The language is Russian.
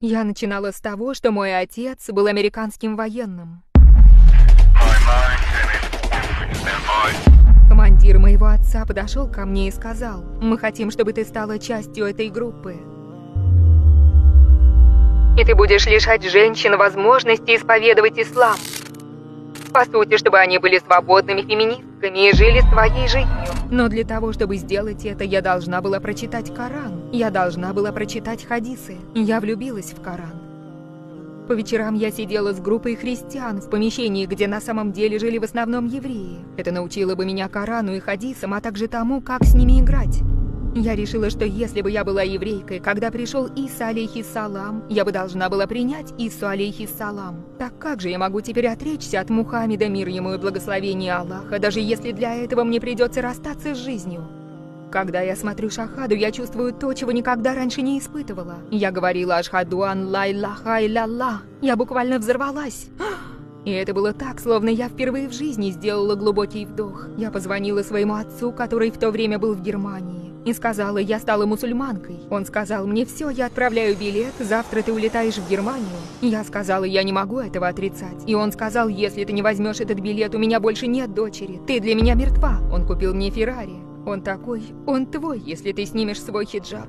Я начинала с того, что мой отец был американским военным. Командир моего отца подошел ко мне и сказал: «Мы хотим, чтобы ты стала частью этой группы. И ты будешь лишать женщин возможности исповедовать ислам. По сути, чтобы они были свободными феминистками и жили своей жизнью. Но для того, чтобы сделать это, я должна была прочитать Коран. Я должна была прочитать хадисы. Я влюбилась в Коран. По вечерам я сидела с группой христиан в помещении, где на самом деле жили в основном евреи. Это научило бы меня Корану и хадисам, а также тому, как с ними играть. Я решила, что если бы я была еврейкой, когда пришел Иса алейхиссалам, я бы должна была принять Ису алейхиссалам. Так как же я могу теперь отречься от Мухаммеда, мир ему и благословение Аллаха, даже если для этого мне придется расстаться с жизнью? Когда я смотрю шахаду, я чувствую то, чего никогда раньше не испытывала. Я говорила «Ашхаду ан ла илляха илля-Аллах». Я буквально взорвалась. И это было так, словно я впервые в жизни сделала глубокий вдох. Я позвонила своему отцу, который в то время был в Германии, и сказала: «Я стала мусульманкой». Он сказал мне: «Все, я отправляю билет, завтра ты улетаешь в Германию». Я сказала: «Я не могу этого отрицать». И он сказал: «Если ты не возьмешь этот билет, у меня больше нет дочери. Ты для меня мертва». Он купил мне Феррари. Он такой: «Он твой, если ты снимешь свой хиджаб».